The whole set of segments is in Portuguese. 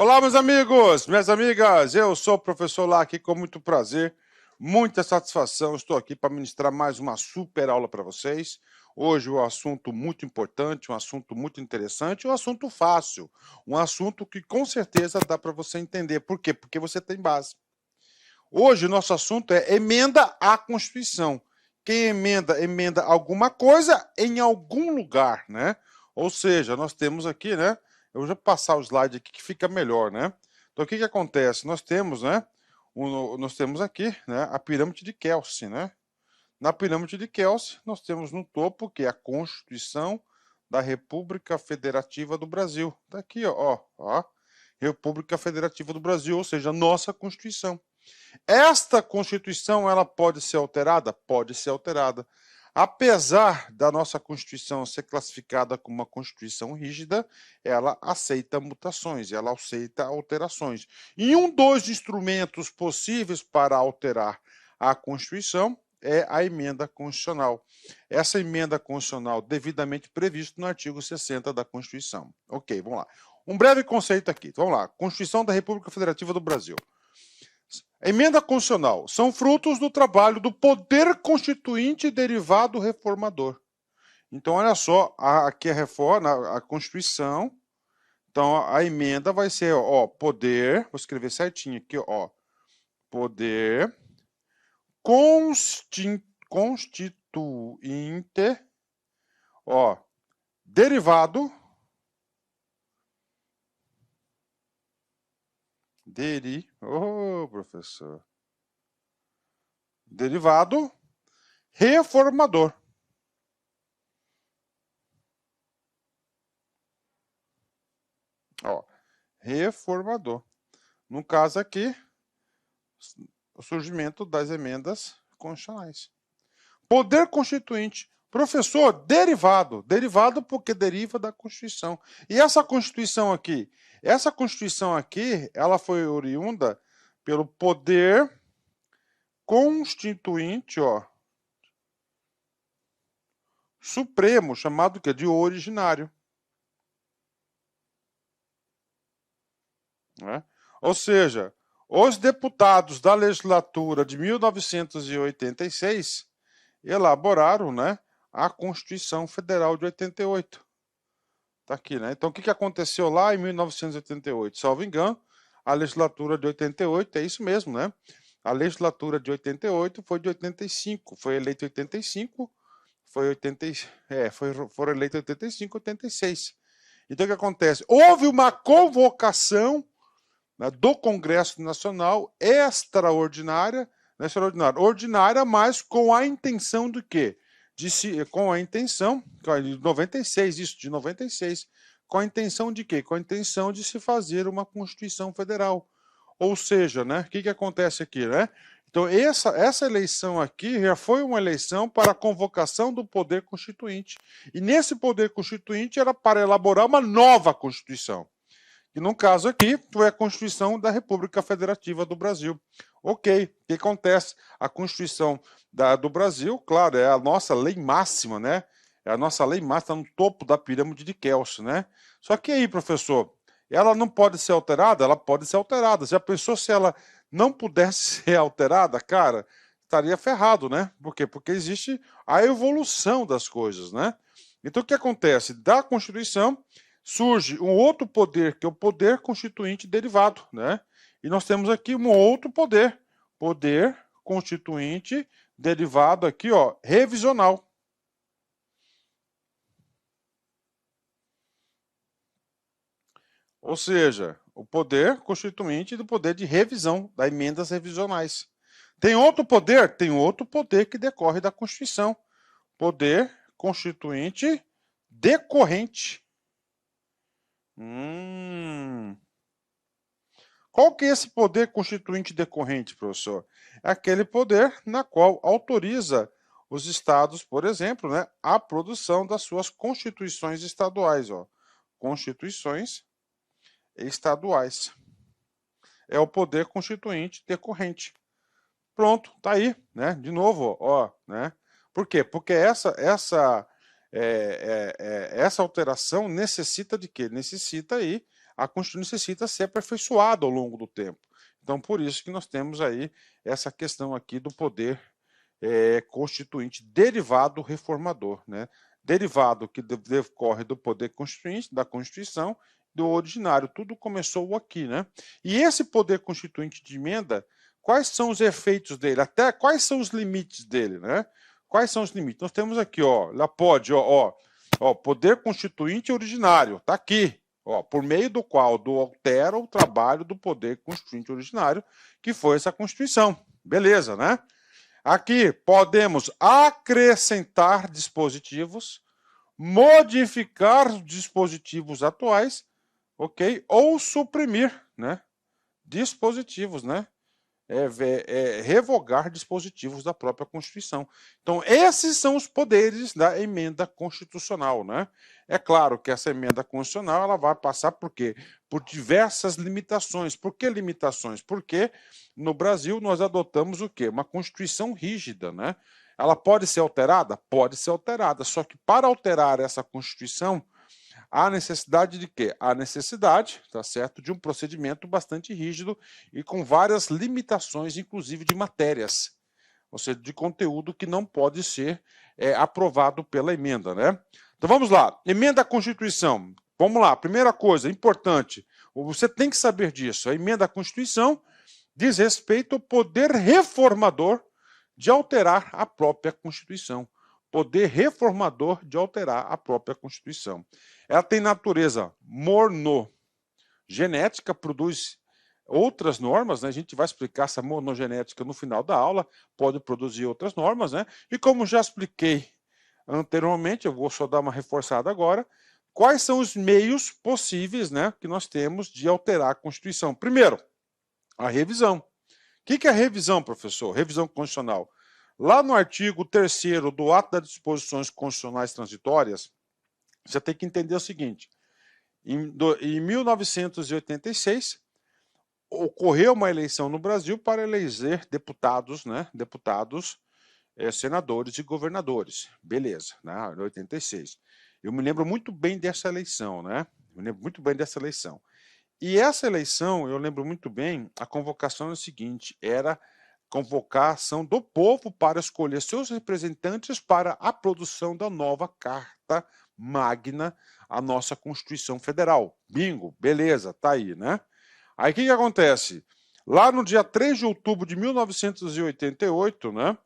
Olá, meus amigos, minhas amigas, eu sou o professor Lac, com muito prazer, muita satisfação, estou aqui para ministrar mais uma super aula para vocês. Hoje um assunto muito importante, um assunto muito interessante, um assunto fácil, um assunto que com certeza dá para você entender. Por quê? Porque você tem base. Hoje o nosso assunto é emenda à Constituição. Quem emenda, emenda alguma coisa em algum lugar, né? Ou seja, nós temos aqui, né? Eu vou passar o slide aqui que fica melhor, né? Então, o que acontece? Nós temos, né? Nós temos aqui, né? A pirâmide de Kelsen, né? Na pirâmide de Kelsen, nós temos no topo, que é a Constituição da República Federativa do Brasil. Tá aqui, ó. República Federativa do Brasil, ou seja, a nossa Constituição. Esta Constituição, ela pode ser alterada? Pode ser alterada. Apesar da nossa Constituição ser classificada como uma Constituição rígida, ela aceita mutações, ela aceita alterações. E um dos instrumentos possíveis para alterar a Constituição é a emenda constitucional. Essa emenda constitucional devidamente prevista no artigo 60 da Constituição. Ok, vamos lá. Um breve conceito aqui. Vamos lá. Constituição da República Federativa do Brasil. A emenda constitucional são frutos do trabalho do poder constituinte derivado reformador. Então, olha só, aqui a reforma, a Constituição. Então, a emenda vai ser, ó, poder, vou escrever certinho aqui, ó, poder constituinte, ó, derivado, professor, derivado reformador. Ó, reformador. No caso aqui, o surgimento das emendas constitucionais. Poder constituinte. Professor, derivado. Derivado porque deriva da Constituição. E essa Constituição aqui? Essa Constituição aqui, ela foi oriunda pelo poder constituinte, ó, supremo, chamado de originário. Né? Ou seja, os deputados da legislatura de 1986 elaboraram, né, a Constituição Federal de 88. Está aqui, né? Então, o que aconteceu lá em 1988? Salvo engano, a legislatura de 88, é isso mesmo, né? A legislatura de 88 foi de 85, foi eleita em 85, foram eleitos em 85, 86. Então, o que acontece? Houve uma convocação, né, do Congresso Nacional extraordinária, ordinária, mas com a intenção do quê? Com a intenção, de 96, isso, de 96, com a intenção de quê? Com a intenção de se fazer uma Constituição Federal. Ou seja, né, o que acontece aqui, né? Então, essa eleição aqui já foi uma eleição para a convocação do poder constituinte. E nesse poder constituinte era para elaborar uma nova Constituição. E no caso aqui, foi a Constituição da República Federativa do Brasil. Ok, o que acontece? A Constituição do Brasil, claro, é a nossa lei máxima, né? É a nossa lei máxima, está no topo da pirâmide de Kelsen, né? Só que aí, professor, ela não pode ser alterada? Ela pode ser alterada. Já pensou se ela não pudesse ser alterada? Cara, estaria ferrado, né? Por quê? Porque existe a evolução das coisas, né? Então, o que acontece? Da Constituição surge um outro poder, que é o poder constituinte derivado, né? E nós temos aqui um outro poder constituinte derivado aqui, ó, revisional. Ou seja, o poder constituinte do poder de revisão, das emendas revisionais. Tem outro poder? Tem outro poder que decorre da Constituição. Poder constituinte decorrente. Qual que é esse poder constituinte decorrente, professor? É aquele poder na qual autoriza os estados, por exemplo, né, a produção das suas constituições estaduais. Ó. Constituições estaduais. É o poder constituinte decorrente. Pronto, tá aí, né? De novo, ó, né? Por quê? Porque essa alteração necessita de quê? Necessita aí a Constituição necessita ser aperfeiçoada ao longo do tempo. Então, por isso que nós temos aí essa questão aqui do poder constituinte derivado reformador, né? Derivado que decorre do poder constituinte, da Constituição, do originário. Tudo começou aqui, né? E esse poder constituinte de emenda, quais são os efeitos dele? Até quais são os limites dele, né? Quais são os limites? Nós temos aqui, ó, lá pode, ó, poder constituinte originário, tá aqui, ó, por meio do qual altera o trabalho do poder constituinte originário, que foi essa Constituição. Beleza, né? Aqui podemos acrescentar dispositivos, modificar os dispositivos atuais, ok? Ou suprimir, né? Dispositivos, né? Revogar dispositivos da própria Constituição. Então, esses são os poderes da emenda constitucional, né? É claro que essa emenda constitucional ela vai passar por quê? Por diversas limitações. Por que limitações? Porque no Brasil nós adotamos o quê? Uma Constituição rígida, né? Ela pode ser alterada? Pode ser alterada, só que para alterar essa Constituição, há necessidade de quê? Há necessidade, tá certo, de um procedimento bastante rígido e com várias limitações, inclusive de matérias, ou seja, de conteúdo que não pode ser aprovado pela emenda, né? Então vamos lá, emenda à Constituição. Vamos lá, primeira coisa, importante, você tem que saber disso, a emenda à Constituição diz respeito ao poder reformador de alterar a própria Constituição. Poder reformador de alterar a própria Constituição. Ela tem natureza monogenética, produz outras normas, né? A gente vai explicar essa monogenética no final da aula, pode produzir outras normas, né? E como já expliquei anteriormente, eu vou só dar uma reforçada agora, quais são os meios possíveis, né, que nós temos de alterar a Constituição? Primeiro, a revisão. O que é a revisão, professor? Revisão constitucional. Lá no artigo 3º do Ato das Disposições Constitucionais Transitórias, você tem que entender o seguinte, em 1986, ocorreu uma eleição no Brasil para eleger deputados, né, senadores e governadores. Beleza, né, em 86. Eu me lembro muito bem dessa eleição, né? E essa eleição, eu lembro muito bem, a convocação é o seguinte, era convocação do povo para escolher seus representantes para a produção da nova Carta Magna, a nossa Constituição Federal. Bingo, beleza, tá aí, né? Aí o que acontece? Lá no dia 3 de outubro de 1988, né,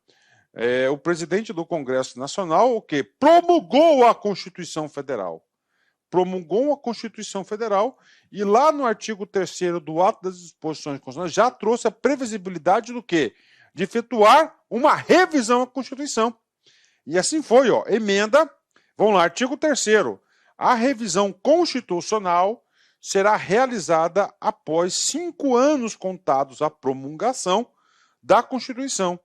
o presidente do Congresso Nacional, o quê? Promulgou a Constituição Federal. Promulgou a Constituição Federal e lá no artigo 3º do Ato das Disposições Constitucionais já trouxe a previsibilidade do quê? De efetuar uma revisão à Constituição. E assim foi, ó, emenda, vamos lá, artigo 3º. A revisão constitucional será realizada após 5 anos contados à promulgação da Constituição,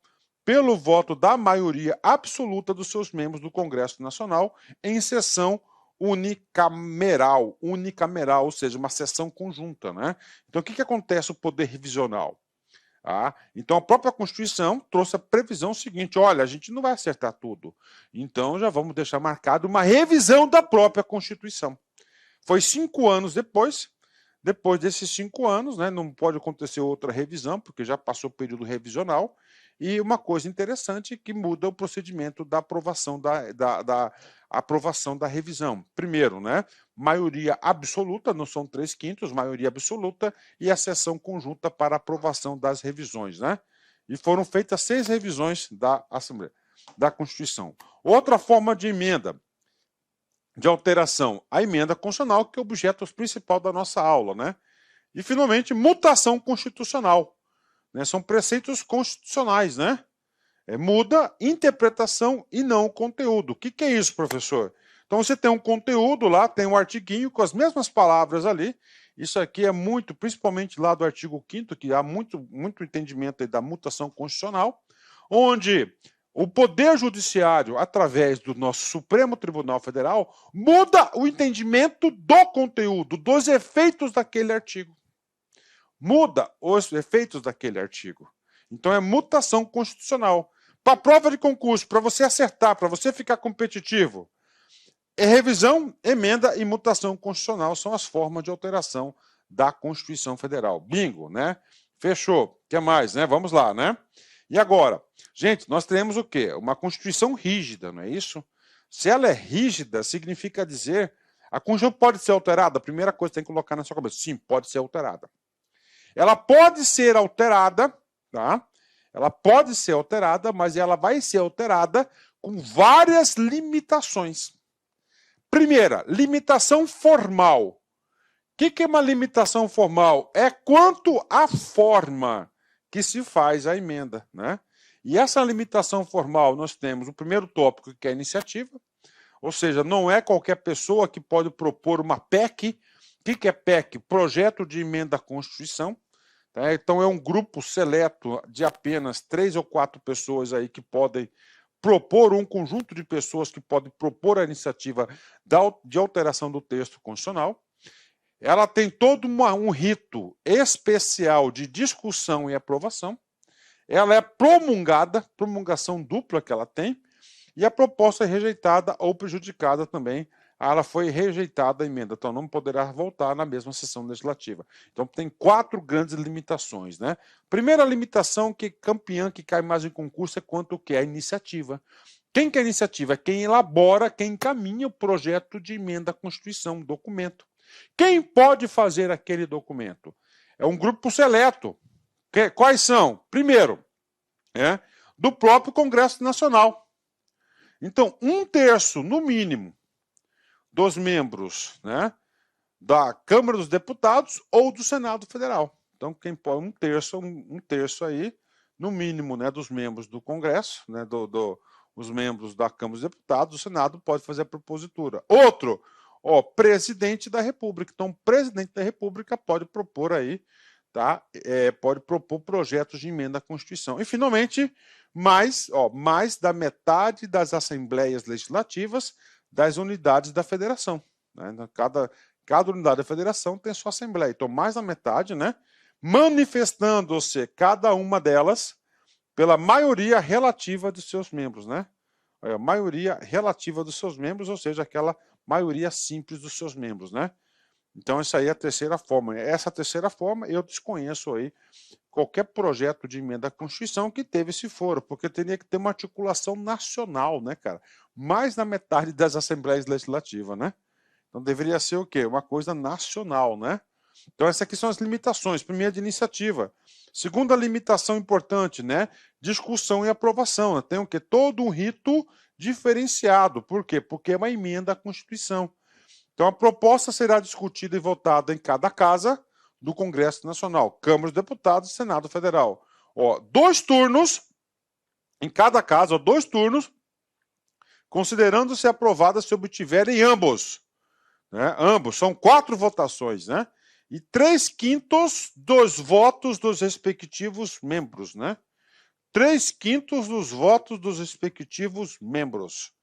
pelo voto da maioria absoluta dos seus membros do Congresso Nacional em sessão unicameral, ou seja, uma sessão conjunta, né? Então, o que acontece o poder revisional? Então, a própria Constituição trouxe a previsão seguinte, olha, a gente não vai acertar tudo, então já vamos deixar marcado uma revisão da própria Constituição. Foi 5 anos depois desses 5 anos, né, não pode acontecer outra revisão, porque já passou o período revisional, e uma coisa interessante que muda o procedimento da aprovação da revisão. Primeiro, né, maioria absoluta, não são 3/5, maioria absoluta, e a sessão conjunta para aprovação das revisões, né? E foram feitas 6 revisões da Assembleia, da Constituição. Outra forma de emenda, de alteração, a emenda constitucional, que é o objeto principal da nossa aula, né? E, finalmente, mutação constitucional. Né? São preceitos constitucionais, né? Muda interpretação e não conteúdo. O que é isso, professor? Então você tem um conteúdo lá, tem um artiguinho com as mesmas palavras ali. Isso aqui é muito, principalmente lá do artigo 5º, que há muito entendimento aí da mutação constitucional, onde o Poder Judiciário, através do nosso Supremo Tribunal Federal, muda o entendimento do conteúdo, dos efeitos daquele artigo. Muda os efeitos daquele artigo. Então é mutação constitucional. Para prova de concurso, para você acertar, para você ficar competitivo, revisão, emenda e mutação constitucional são as formas de alteração da Constituição Federal. Bingo, né? Fechou. O que mais, né? Vamos lá, né? E agora, gente, nós teremos o quê? Uma Constituição rígida, não é isso? Se ela é rígida, significa dizer a Constituição pode ser alterada? A primeira coisa que tem que colocar na sua cabeça. Sim, pode ser alterada. Ela pode ser alterada, tá? Ela pode ser alterada, mas ela vai ser alterada com várias limitações. Primeira, limitação formal. O que é uma limitação formal? É quanto à forma que se faz a emenda, né? E essa limitação formal, nós temos o primeiro tópico, que é a iniciativa, ou seja, não é qualquer pessoa que pode propor uma PEC. O que é PEC? Projeto de emenda à Constituição. Tá? Então, é um grupo seleto de apenas 3 ou 4 pessoas aí que podem propor, um conjunto de pessoas que podem propor a iniciativa de alteração do texto constitucional. Ela tem todo um rito especial de discussão e aprovação. Ela é promulgada, promulgação dupla que ela tem, e a proposta é rejeitada ou prejudicada também. Ela foi rejeitada a emenda, então não poderá voltar na mesma sessão legislativa. Então tem 4 grandes limitações, né? Primeira limitação, que campeã que cai mais em concurso, é quanto que é a iniciativa. Quem que é a iniciativa? É quem elabora, quem encaminha o projeto de emenda à Constituição, um documento. Quem pode fazer aquele documento? É um grupo seleto. Quais são? Primeiro, do próprio Congresso Nacional. Então, 1/3, no mínimo, dos membros, né, da Câmara dos Deputados ou do Senado Federal. Então, quem pode, 1/3 aí, no mínimo, né, dos membros do Congresso, né, os membros da Câmara dos Deputados, o Senado pode fazer a propositura. Outro, presidente da República. Então, o presidente da República pode propor aí, tá? Pode propor projetos de emenda à Constituição. E, finalmente, mais da metade das assembleias legislativas das unidades da federação. Né? Cada unidade da federação tem sua assembleia. Então, mais da metade, né? Manifestando-se cada uma delas pela maioria relativa dos seus membros, né? A maioria relativa dos seus membros, ou seja, aquela maioria simples dos seus membros, né? Então, essa aí é a terceira forma. Essa terceira forma, eu desconheço aí qualquer projeto de emenda à Constituição que teve esse foro, porque teria que ter uma articulação nacional, né, cara? Mais da metade das assembleias legislativas, né? Então, deveria ser o quê? Uma coisa nacional, né? Então, essas aqui são as limitações. Primeira, de iniciativa. Segunda limitação importante, né? Discussão e aprovação. Tem o quê? Todo um rito diferenciado. Por quê? Porque é uma emenda à Constituição. Então, a proposta será discutida e votada em cada casa do Congresso Nacional, Câmara dos Deputados e Senado Federal. 2 turnos em cada casa, 2 turnos, considerando-se aprovada se obtiverem ambos. Né? Ambos, são 4 votações, né? E 3/5 dos votos dos respectivos membros, né? 3/5 dos votos dos respectivos membros.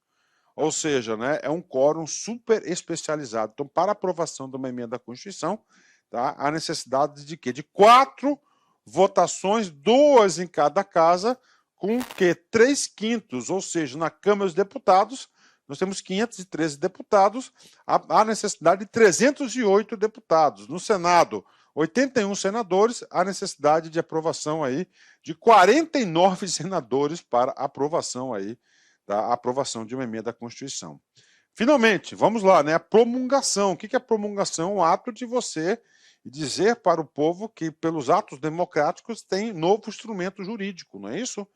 Ou seja, né, é um quórum super especializado. Então, para aprovação de uma emenda à Constituição, tá, há necessidade de quê? De 4 votações, 2 em cada casa, com que 3/5, ou seja, na Câmara dos Deputados, nós temos 513 deputados, há necessidade de 308 deputados. No Senado, 81 senadores, há necessidade de aprovação aí de 49 senadores para aprovação aí, da aprovação de uma emenda à Constituição. Finalmente, vamos lá, né? A promulgação. O que é a promulgação? O ato de você dizer para o povo que, pelos atos democráticos, tem novo instrumento jurídico, não é isso?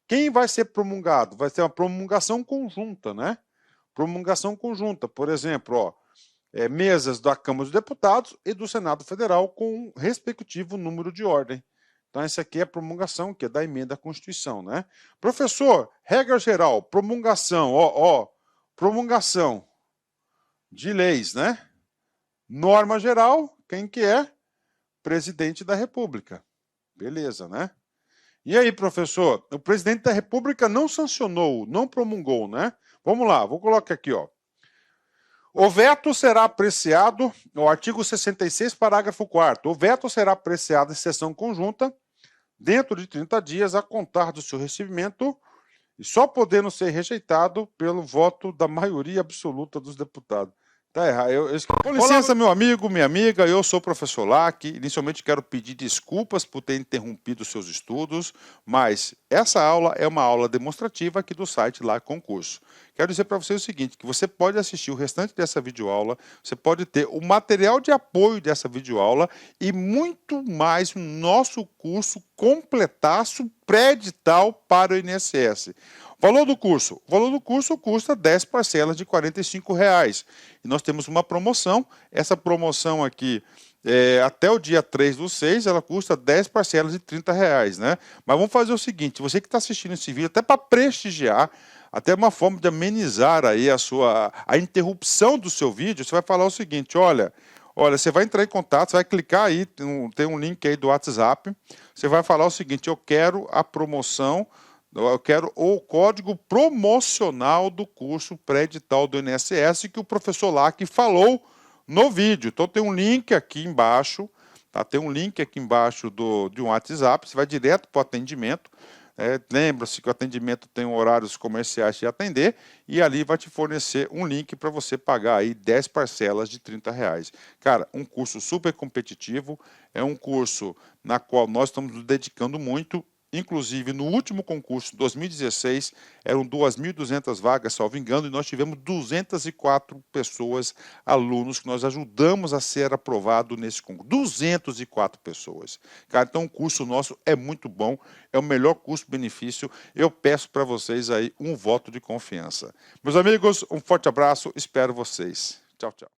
Quem vai ser promulgado? Vai ser uma promulgação conjunta, né? Promulgação conjunta, por exemplo, mesas da Câmara dos Deputados e do Senado Federal com o respectivo número de ordem. Então, essa aqui é a promulgação, que é da emenda à Constituição, né? Professor, regra geral, promulgação, promulgação de leis, né? Norma geral, quem que é? Presidente da República. Beleza, né? E aí, professor, o presidente da República não sancionou, não promulgou, né? Vamos lá, vou colocar aqui, O veto será apreciado, o artigo 66, parágrafo 4º, o veto será apreciado em sessão conjunta, dentro de 30 dias, a contar do seu recebimento, e só podendo ser rejeitado pelo voto da maioria absoluta dos deputados. Tá errado. Com licença, meu amigo, minha amiga, eu sou o professor Lac. Inicialmente quero pedir desculpas por ter interrompido os seus estudos, mas essa aula é uma aula demonstrativa aqui do site Lac Concurso. Quero dizer para você o seguinte, que você pode assistir o restante dessa videoaula, você pode ter o material de apoio dessa videoaula e muito mais no nosso curso completaço pré-edital para o INSS. Valor do curso? O valor do curso custa 10 parcelas de R$ 45. E nós temos uma promoção. Essa promoção aqui, até o dia 3/6, ela custa 10 parcelas de R$ 30, né? Mas vamos fazer o seguinte, você que está assistindo esse vídeo, até para prestigiar, até uma forma de amenizar aí a interrupção do seu vídeo, você vai falar o seguinte, olha, você vai entrar em contato, você vai clicar aí, tem um link aí do WhatsApp, você vai falar o seguinte, eu quero a promoção, eu quero o código promocional do curso pré-edital do INSS que o professor Lac falou no vídeo. Então tem um link aqui embaixo, tá? Tem um link aqui embaixo de um WhatsApp, você vai direto para o atendimento. Lembra-se que o atendimento tem horários comerciais de atender e ali vai te fornecer um link para você pagar aí 10 parcelas de R$ 30. Cara, um curso super competitivo, é um curso na qual nós estamos nos dedicando muito. Inclusive, no último concurso, 2016, eram 2.200 vagas, salvo engano, e nós tivemos 204 pessoas, alunos, que nós ajudamos a ser aprovado nesse concurso. 204 pessoas. Cara, então o curso nosso é muito bom, é o melhor custo-benefício. Eu peço para vocês aí um voto de confiança. Meus amigos, um forte abraço, espero vocês. Tchau, tchau.